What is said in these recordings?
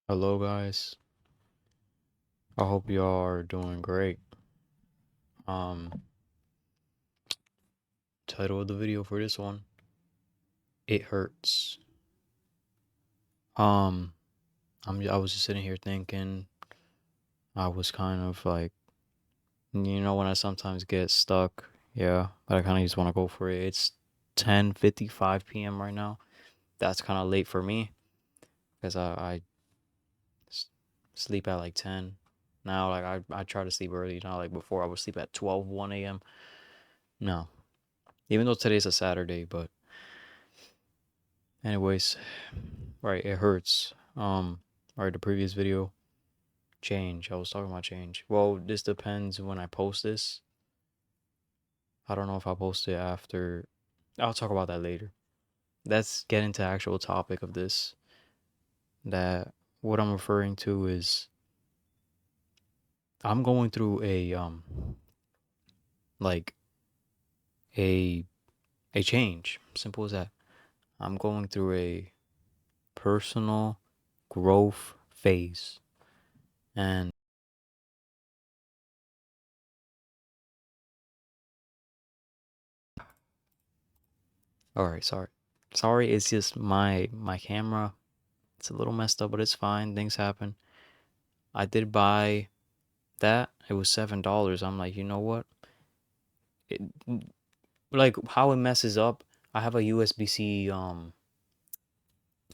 Hello guys. I hope you all are doing great. Um Title of the video for this one, It Hurts. Um I was just sitting here thinking. I was kind of like, when I sometimes get stuck, yeah, but I kind of just want to go for it. It's 10:55 p.m. right now. That's kind of late for me because I s- sleep at like 10. Now like I try to sleep early, not like before I would sleep at 12 1 a.m. No. Even though today's a Saturday, but anyways, right, it hurts. Right, the previous video, change. I was talking about change. Well, this depends when I post this. I don't know if I'll post it after. I'll talk about that later. Let's get into the actual topic of this. That what I'm referring to is I'm going through a like a a change. Simple as that. I'm going through a personal growth phase. And all right, sorry. Sorry, it's just my camera. It's a little messed up, but it's fine. Things happen. I did buy that. It was $7. I'm like, you know what? It, like how it messes up. I have a USB-C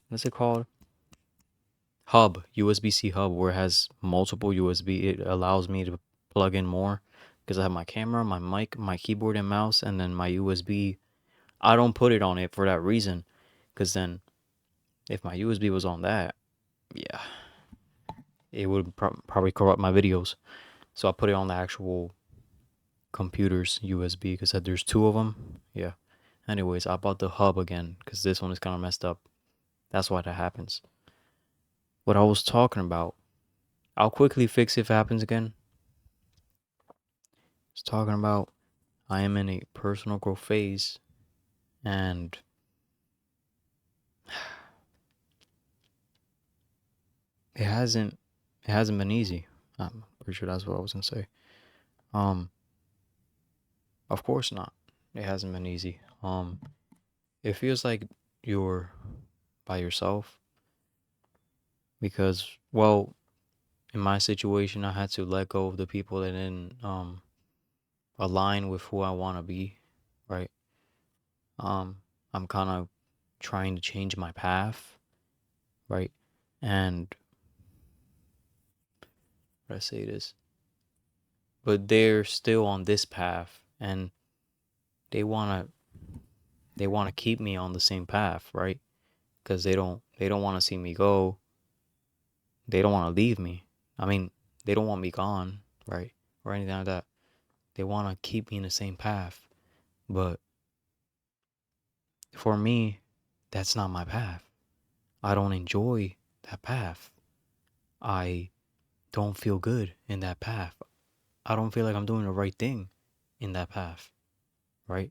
what's it called? USB-C hub where it has multiple USB. It allows me to plug in more because I have my camera, my mic, my keyboard and mouse, and then my USB. I don't put it on it for that reason, because then if my USB was on that, yeah, it would probably corrupt my videos. So I put it on the actual computer's USB because there's two of them. Yeah. Anyways, I bought the hub again because this one is kind of messed up. That's why that happens. What I was talking about, I'll quickly fix if it happens again. I was talking about I am in a personal growth phase, and it hasn't it hasn't been easy. I'm pretty sure that's what I was gonna say. Um, of course not. It hasn't been easy. It feels like you're by yourself because, well, in my situation, I had to let go of the people that didn't align with who I want to be, right? Um, I'm kind of trying to change my path, right? And how do I say this? But they're still on this path, and they wanna they wanna keep me on the same path, right? Because they don't want to see me go. They don't want to leave me. I mean, they don't want me gone, right? Or anything like that. They want to keep me in the same path. But for me, that's not my path. I don't enjoy that path. I don't feel good in that path. I don't feel like I'm doing the right thing in that path, right?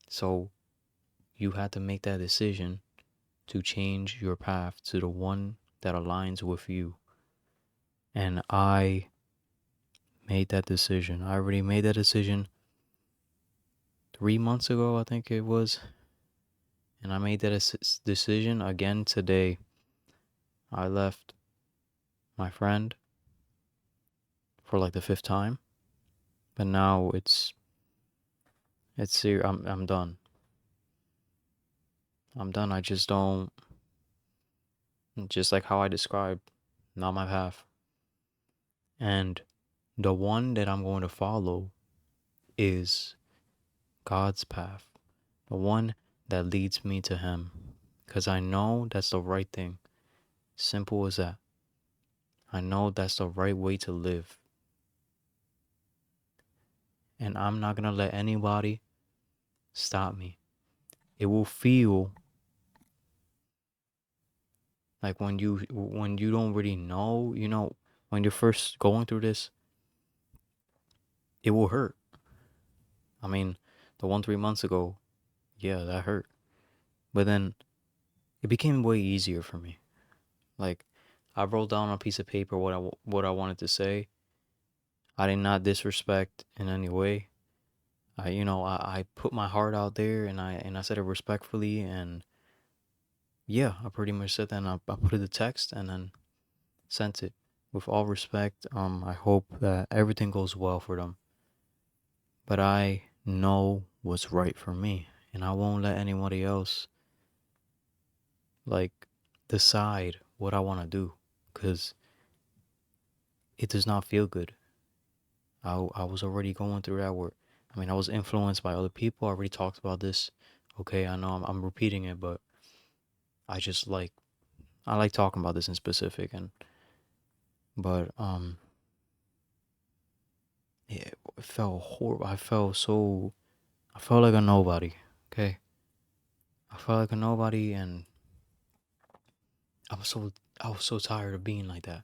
So you had to make that decision to change your path to the one that aligns with you. And I made that decision. I already made that decision 3 months ago, I think it was. And I made that decision again today. I left my friend for like the fifth time, but now it's here. I'm done. I'm done. I just don't, just like how I described, not my path. And the one that I'm going to follow is God's path, the one that leads me to Him, because I know that's the right thing. Simple as that. I know that's the right way to live. And I'm not going to let anybody stop me. It will feel like when you don't really know, when you're first going through this, it will hurt. I mean, the one 3 months ago, yeah, that hurt. But then it became way easier for me. Like I wrote down on a piece of paper what I wanted to say. I did not disrespect in any way. I put my heart out there, and I said it respectfully, and yeah, I pretty much said that, and I put it the text and then sent it with all respect. I hope that everything goes well for them, but I know what's right for me, and I won't let anybody else like decide what I want to do, because it does not feel good. I was already going through that work. I mean, I was influenced by other people. I already talked about this. Okay, I know I'm repeating it, but I just I like talking about this in specific, and but it felt horrible. I felt like a nobody. Okay, I felt like a nobody, and I was so I was so tired of being like that.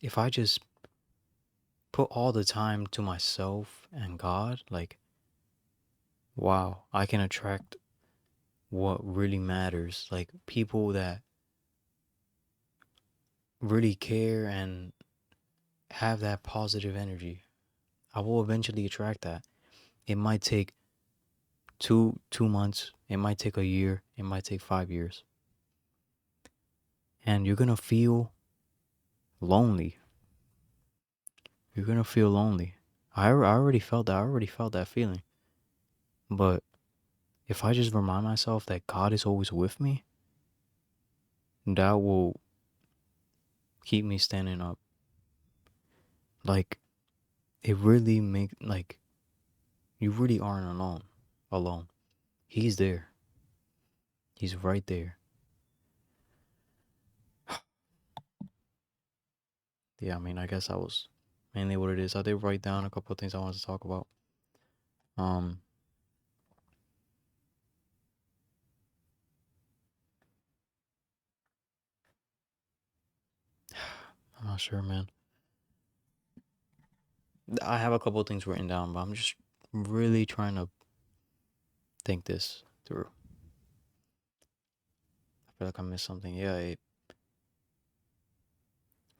If I just put all the time to myself and God, like, wow, I can attract what really matters. Like, people that really care and have that positive energy. I will eventually attract that. It might take two months, it might take a year, it might take 5 years. And you're gonna feel lonely. You're gonna feel lonely. I already felt that. I already felt that feeling. But if I just remind myself that God is always with me, that will keep me standing up. Like, it really make like you really aren't alone. He's there. He's right there. Yeah, I mean, I guess that was mainly what it is. I did write down a couple of things I wanted to talk about. Um, I'm not sure, man. I have a couple of things written down, but I'm just really trying to think this through. I feel like I missed something. Yeah,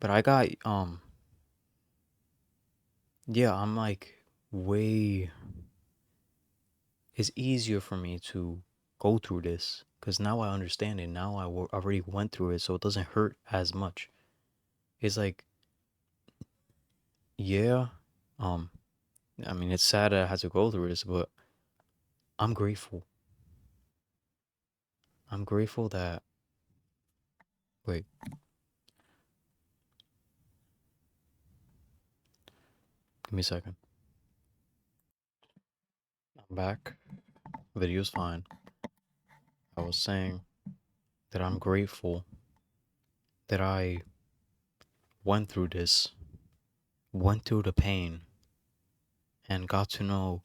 but I got yeah, I'm like way. It's easier for me to go through this because now I understand it. Now already went through it, so it doesn't hurt as much. It's like, yeah, um, I mean, it's sad that I had to go through this, but I'm grateful. I'm grateful that. Wait, give me a second. I'm back. Video's fine. I was saying that I'm grateful that I went through this, went through the pain, and got to know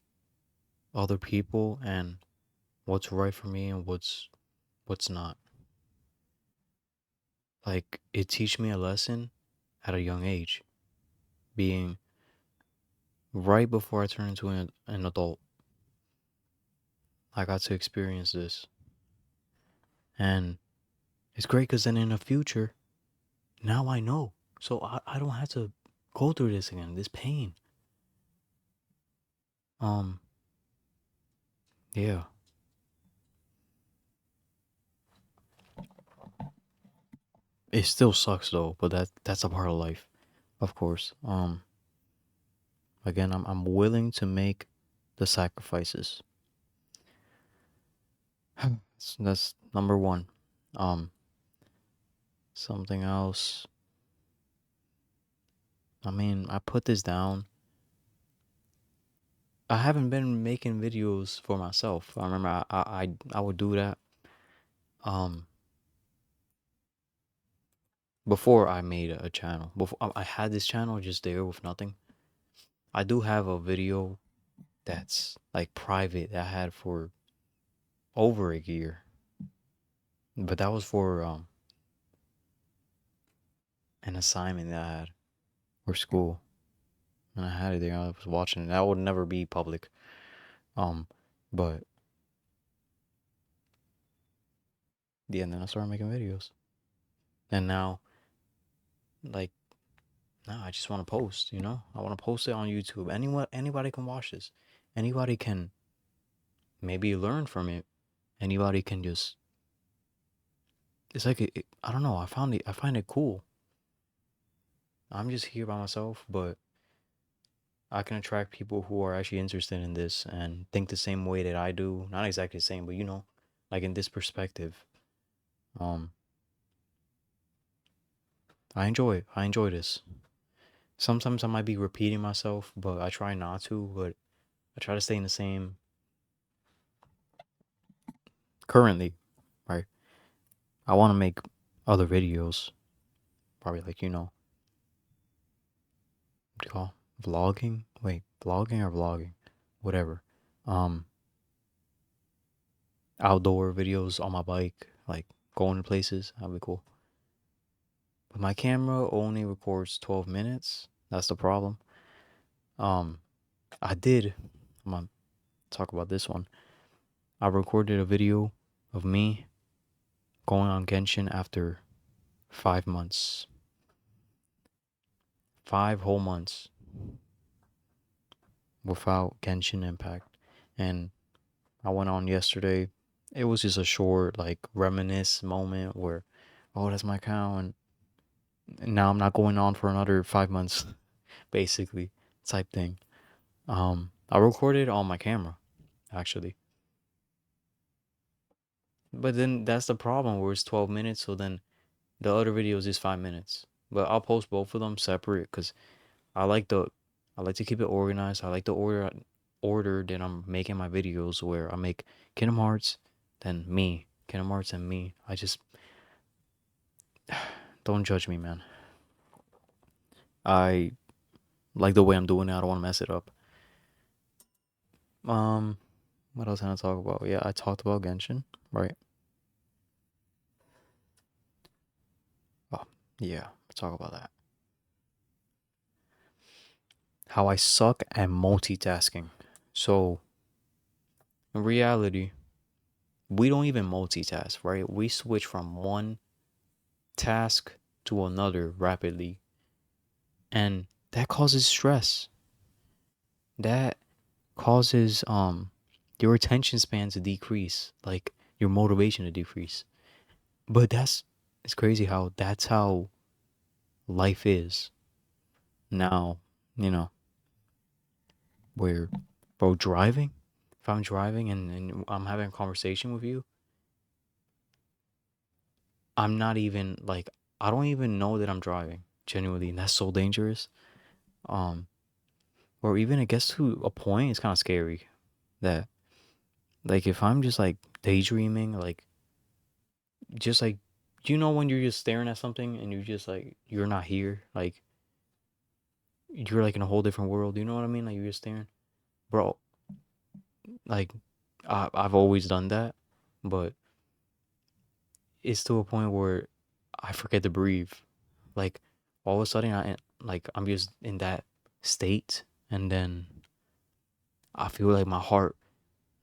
other people and what's right for me and what's not. Like, it teach me a lesson at a young age, being right before I turned into an adult. I got to experience this, and it's great because then in the future, now I know, so I don't have to go through this again, this pain. Um, yeah, it still sucks though, but that's a part of life, of course. Again, I'm willing to make the sacrifices. That's number one. Um, something else. I mean, I put this down. I haven't been making videos for myself. I remember I would do that. Um, before I made a channel. Before I had this channel just there with nothing. I do have a video that's like private that I had for over a year, but that was for an assignment that I had for school, and I had it there. I was watching it. That would never be public. Um, but yeah, and then I started making videos. And now, like, now I just want to post, you know? I want to post it on YouTube. Anybody can watch this. Anybody can maybe learn from it. Anybody can just, it's like, I don't know. I find it cool. I'm just here by myself, but I can attract people who are actually interested in this and think the same way that I do. Not exactly the same, but you know, like in this perspective. Um, I enjoy this. Sometimes I might be repeating myself, but I try not to. But I try to stay in the same currently, right? I want to make other videos, probably like what do you call vlogging? Wait, vlogging or vlogging, whatever. Um, Outdoor videos on my bike, like going to places. That'd be cool. But my camera only records 12 minutes. That's the problem. Um, I did. I'm gonna talk about this one. I recorded a video of me going on Genshin after 5 months. 5 whole months without Genshin Impact. And I went on yesterday. It was just a short, like, reminisce moment where, oh, that's my account. And now I'm not going on for another 5 months, basically, type thing. I recorded on my camera, actually. But then that's the problem where it's 12 minutes. So then the other videos is 5 minutes. But I'll post both of them separate because I like the I like to keep it organized. I like the order that I'm making my videos where I make Kingdom Hearts, then me, Kingdom Hearts and me. I just don't judge me, man. I like the way I'm doing it. I don't want to mess it up. Um, what else can I talk about? Yeah, I talked about Genshin, right? Oh, yeah, talk about that. How I suck at multitasking. So, in reality, we don't even multitask, right? We switch from one task to another rapidly, and that causes stress. That causes your attention span to decrease, like your motivation to decrease. But it's crazy how that's how life is now, you know, where bro driving, if I'm driving and I'm having a conversation with you, I'm not even like I don't even know that I'm driving genuinely, and that's so dangerous. Um, or even it gets to a point, it's kind of scary that like if I'm just like daydreaming, like just like you know when you're just staring at something and you're just like you're not here, like you're like in a whole different world. You know what I mean? Like you're just staring, bro. Like I've always done that, but it's to a point where I forget to breathe. Like all of a sudden, I'm just in that state, and then I feel like my heart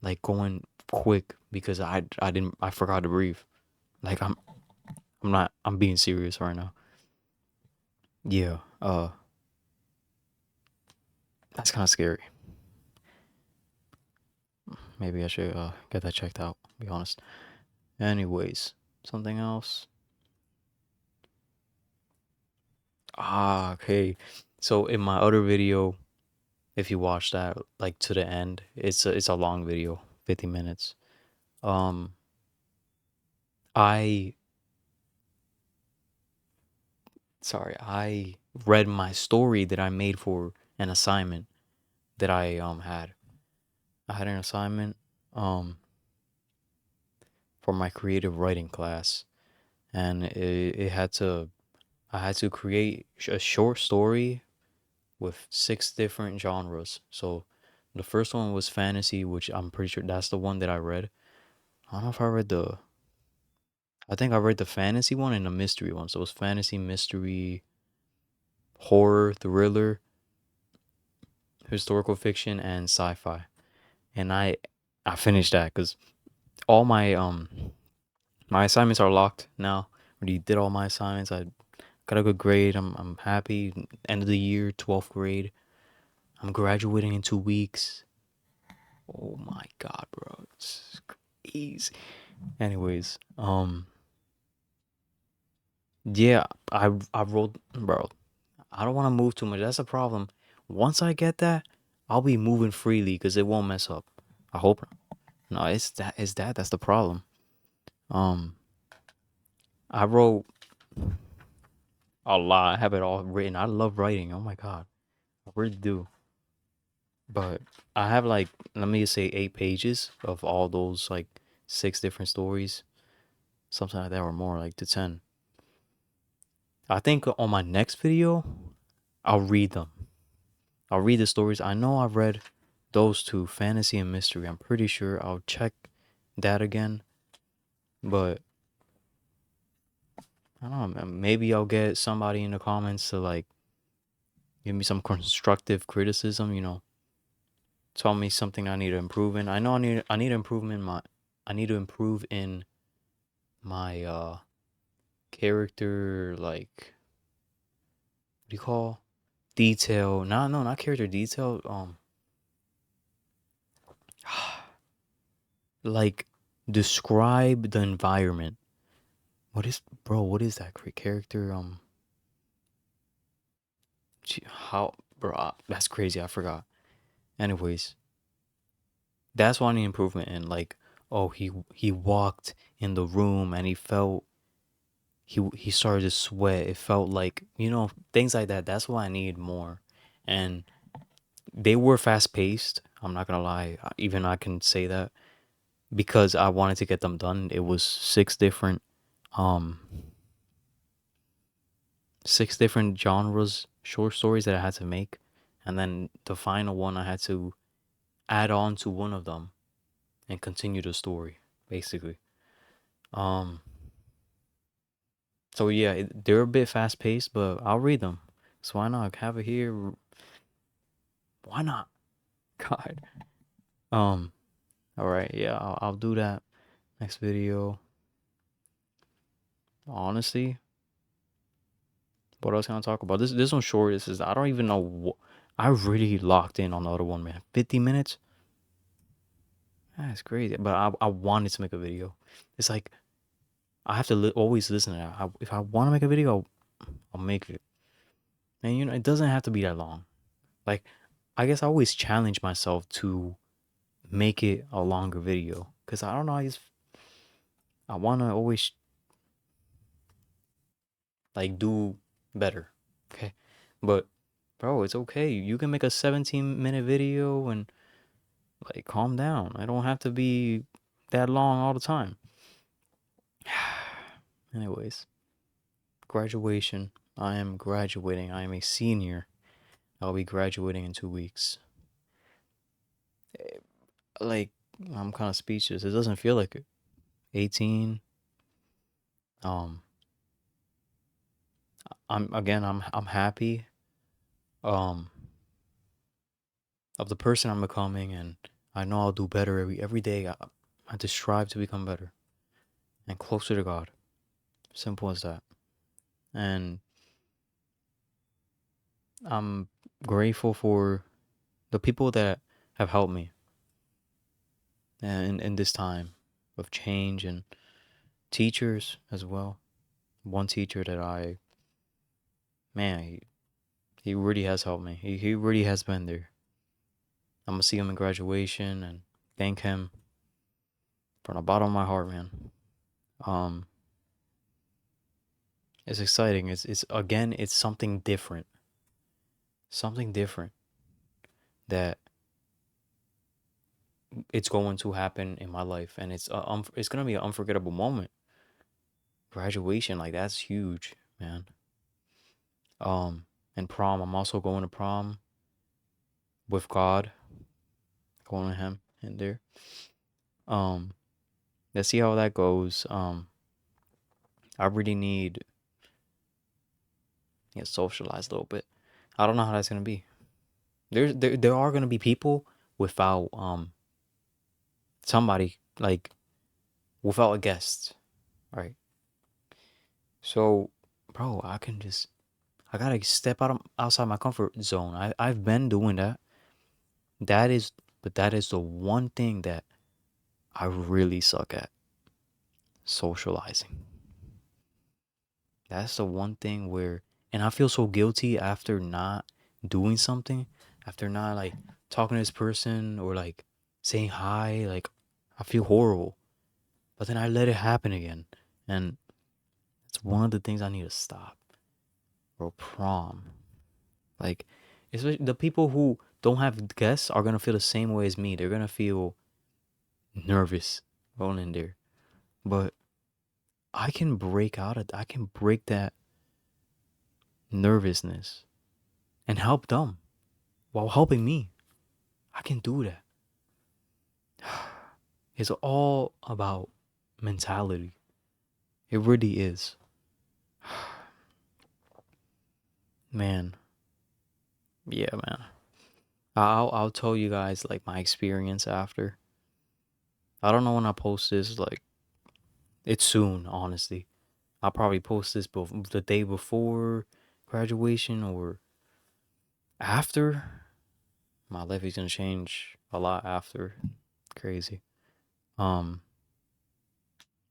like going quick because I forgot to breathe. Like I'm being serious right now. Yeah, that's kind of scary. Maybe I should get that checked out. Be honest. Anyways, something else. Okay. So in my other video, if you watch that like to the end, it's a long video, 50 minutes. Um, I I read my story that I made for an assignment that I had. I had an assignment um for my creative writing class, and it had to I had to create a short story with 6 different genres. So the first one was fantasy, which I'm pretty sure that's the one that I read. I don't know if I read I think I read the fantasy one and the mystery one. So it was fantasy, mystery, horror, thriller, historical fiction, and sci-fi. And I finished that because all my assignments are locked now. already did all my assignments. I got a good grade. I'm happy. End of the year, 12th grade. I'm graduating in 2 weeks. Oh my god, bro. It's crazy. Anyways, yeah, I wrote, bro. I don't want to move too much. That's a problem. Once I get that, I'll be moving freely because it won't mess up. I hope not. No, that's the problem. Um, I wrote a lot. I have it all written. I love writing. Oh my god, I really do. But I have like, let me just say 8 pages of all those like 6 different stories, something like that, or more, like to 10. I think on my next video, I'll read them. I'll read the stories. I know I've read those two, fantasy and mystery. I'm pretty sure I'll check that again. But I don't know, maybe I'll get somebody in the comments to like give me some constructive criticism, tell me something I need to improve in. I know I need to improve in my I need to improve in my character, like, what do you call, detail. Not character detail, like, describe the environment. What is that character, how, bro, that's crazy, I forgot. Anyways, that's what I need improvement in. Like, oh, he walked in the room and he started to sweat. It felt like, things like that. That's what I need more. And they were fast paced. I'm not gonna lie. Even I can say that because I wanted to get them done. It was um 6 different genres short stories that I had to make, and then the final one I had to add on to one of them and continue the story, basically. Um, so yeah, they're a bit fast paced, but I'll read them. So why not have it here? Why not? God. Um. All right. Yeah, I'll do that next video. Honestly, what else can I talk about? This one's short. This is, I don't even know what. I really locked in on the other one, man. 50 minutes. That's crazy. But I wanted to make a video. It's like I have to always listen to that. If I want to make a video, I'll make it. And it doesn't have to be that long. Like, I guess I always challenge myself to make it a longer video because I don't know. I want to always like do better. Okay, but bro, it's okay. You can make a 17-minute video and like calm down. I don't have to be that long all the time. Anyways, graduation. I am graduating. I am a senior. I'll be graduating in 2 weeks. Like, I'm kind of speechless. It doesn't feel like it. 18. Um, I'm happy. Um, of the person I'm becoming, and I know I'll do better every day. I have to strive to become better and closer to God. Simple as that. And I'm grateful for the people that have helped me in this time of change, and teachers as well. One teacher that man, he really has helped me. He really has been there. I'm gonna see him in graduation and thank him from the bottom of my heart, man. Um, it's exciting. It's again, it's something different. Something different that it's going to happen in my life, and it's gonna be an unforgettable moment. Graduation, like, that's huge, man. And prom, I'm also going to prom with God, going with him in there. Um, let's see how that goes. I really need to get socialized a little bit. I don't know how that's gonna be. There are gonna be people without somebody, like, without a guest, right? So, bro, I gotta step outside my comfort zone. I've been doing that. That is, but that is the one thing that I really suck at, socializing. That's the one thing where, and I feel so guilty after not doing something, after not like talking to this person or like saying hi. Like, I feel horrible, but then I let it happen again, and it's one of the things I need to stop. Or prom, like, especially the people who don't have guests are gonna feel the same way as me. They're gonna feel nervous going in there, but I can break that nervousness and help them while helping me. I can do that. It's all about mentality. It really is. Man, yeah, man. I'll tell you guys like my experience after. I don't know when I post this. Like, it's soon, honestly. I'll probably post this the day before graduation or after. My life is gonna change a lot after. Crazy. Um,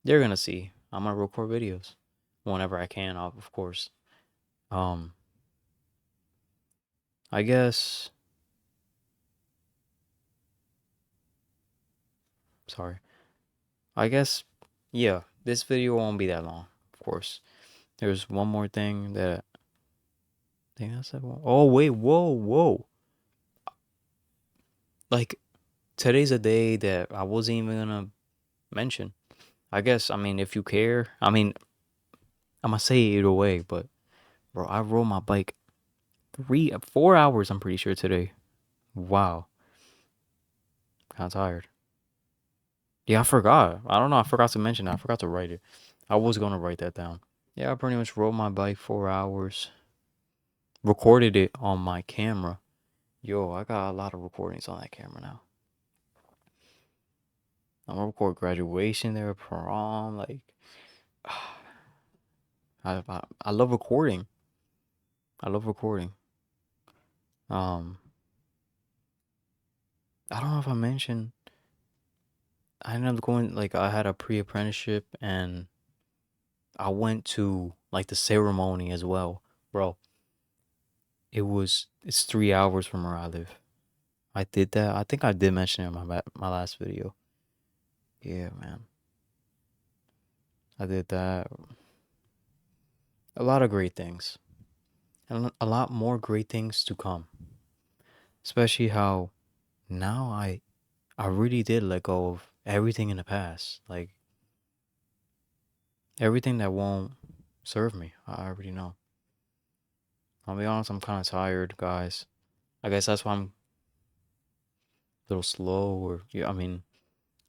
they're gonna see. I'm gonna record videos whenever I can, of course. Um, I guess. Sorry. I guess. Yeah, this video won't be that long. Of course. There's one more thing that. I think that's one. Oh wait, whoa. Like, today's a day that I wasn't even gonna mention. I guess. I mean, if you care. I mean, I'm gonna say it either way, but bro, I rode my bike 4 hours. I'm pretty sure today. Wow, kind of tired. Yeah, I forgot. I don't know. I forgot to mention that. I forgot to write it. I was gonna write that down. Yeah, I pretty much rode my bike 4 hours. Recorded it on my camera. Yo, I got a lot of recordings on that camera now. I'm gonna record graduation there, prom. Like, I love recording. I love recording. Um, I don't know if I mentioned. I ended up going like I had a pre-apprenticeship and I went to like the ceremony as well, bro. It's 3 hours from where I live. I did that. I think I did mention it in my last video. Yeah, man. I did that. A lot of great things, and a lot more great things to come. Especially how now I really did let go of everything in the past, like everything that won't serve me. I already know. I'll be honest. I'm kind of tired, guys. I guess that's why I'm a little slow. Or yeah, I mean,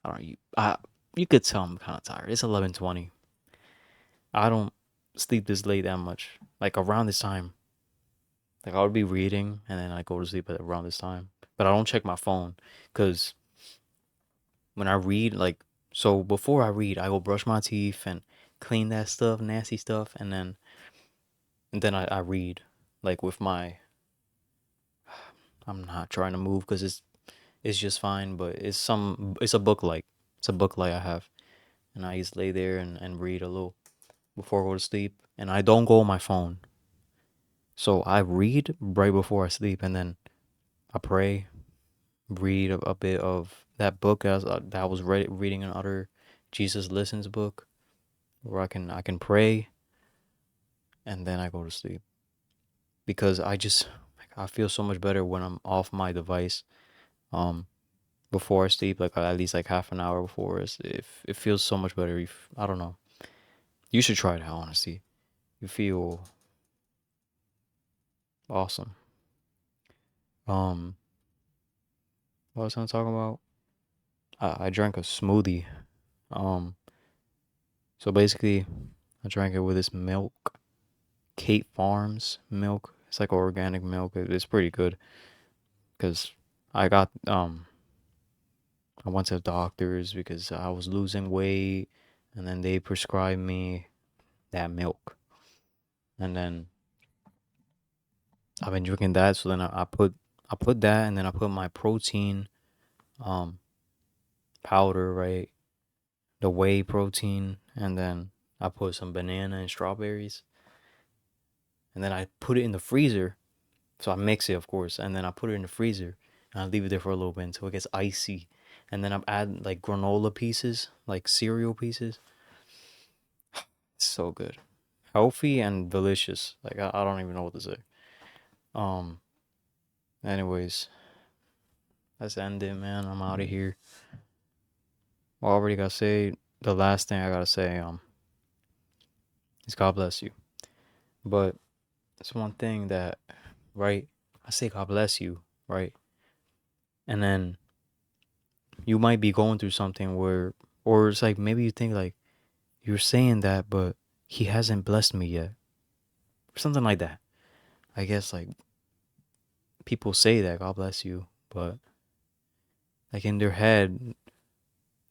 I don't know. You could tell I'm kind of tired. It's 11:20. I don't sleep this late that much. Like around this time, like I would be reading and then I go to sleep at around this time. But I don't check my phone because when I read, like, so before I read, I go brush my teeth and clean that stuff, nasty stuff, and then I read, like with my. I'm not trying to move because it's just fine, but it's a book light. It's a book light I have, and I just lay there and read a little before I go to sleep, and I don't go on my phone. So I read right before I sleep, and then I pray, read a bit of that book that I was reading another Jesus Listens book, where I can pray, and then I go to sleep because I feel so much better when I'm off my device. Um, Before I sleep, like at least like half an hour before, it feels so much better. I don't know. You should try it out, honestly. You feel awesome. Um, what was I talking about? I drank a smoothie. Um, so basically, I drank it with this milk, Kate Farms milk. It's like organic milk. It's pretty good because I got I went to the doctors because I was losing weight, and then they prescribed me that milk. and then I've been drinking that. So then I put that, and then I put my protein um powder, right? The whey protein, and then I put some banana and strawberries, and then I put it in the freezer. So I mix it, of course, and then I put it in the freezer, and I leave it there for a little bit until it gets icy, and then I add like granola pieces, like cereal pieces. It's so good, healthy and delicious. Like I don't even know what to say. Um. Anyways, let's end it, man. I'm out of here. Well, I already gotta say the last thing I gotta say is God bless you. But it's one thing that, right? I say God bless you, right? And then you might be going through something where, or it's like maybe you think like you're saying that, but He hasn't blessed me yet, or something like that. I guess like people say that God bless you, but like in their head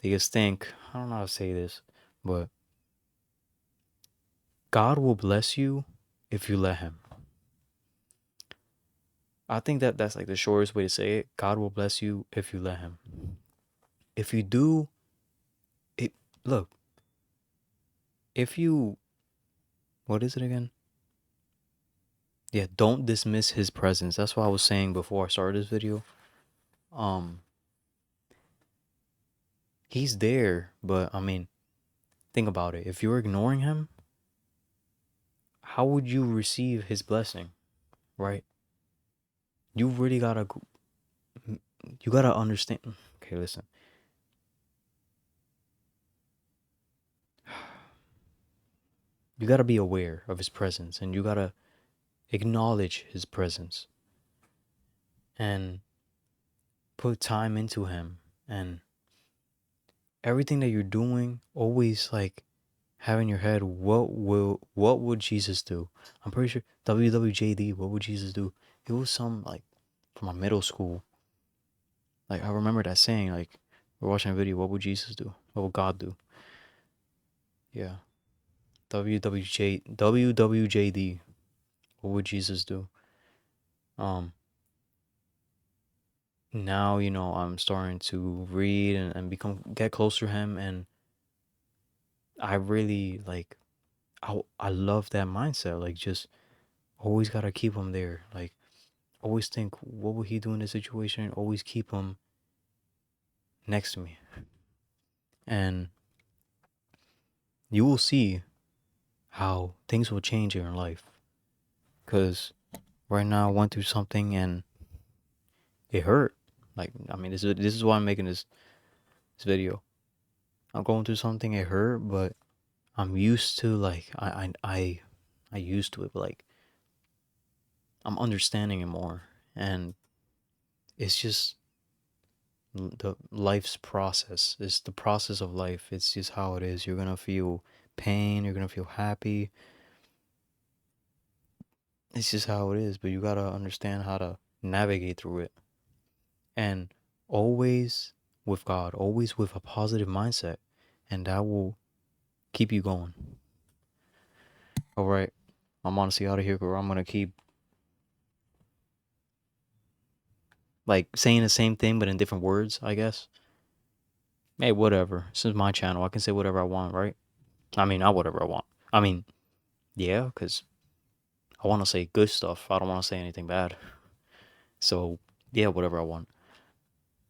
they just think, I don't know how to say this, but God will bless you if you let Him. I think that that's like the shortest way to say it. God will bless you if you let Him. If you do, it look. If you, what is it again? Yeah, don't dismiss His presence. That's what I was saying before I started this video. Um, He's there, but I mean, think about it. If you're ignoring Him, how would you receive His blessing, right? You really gotta, you gotta understand. Okay, listen. You gotta be aware of His presence, and you gotta acknowledge His presence, and put time into Him, and everything that you're doing, always like have in your head, what would Jesus do? I'm pretty sure WWJD, what would Jesus do? It was some like from my middle school. Like I remember that saying, like we're watching a video, what would Jesus do? What would God do? Yeah. WWJD, what would Jesus do? Um Now, I'm starting to read and get closer to him, and I really like I love that mindset. Like just always gotta keep him there. Like always think, what would he do in this situation? Always keep him next to me, and you will see how things will change in your life. Cause right now I went through something and it hurt. Like I mean, this is why I'm making this video. I'm going through something, it hurt, but I'm used to like I used to it, but like I'm understanding it more, and it's just the life's process. It's the process of life. It's just how it is. You're gonna feel pain. You're gonna feel happy. It's just how it is. But you gotta understand how to navigate through it, and always with God, always with a positive mindset, and that will keep you going. All right, I'm honestly out of here, girl. I'm gonna keep like saying the same thing but in different words, I guess. Hey, whatever. This is my channel. I can say whatever I want, right? I mean, not whatever I want. I mean, yeah, because I want to say good stuff. I don't want to say anything bad. So, yeah, whatever I want.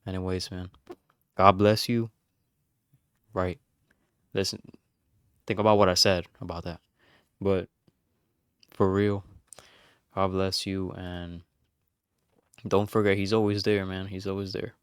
Anyways, man, God bless you. Right. Listen, think about what I said about that. But for real, God bless you. And don't forget, He's always there, man. He's always there.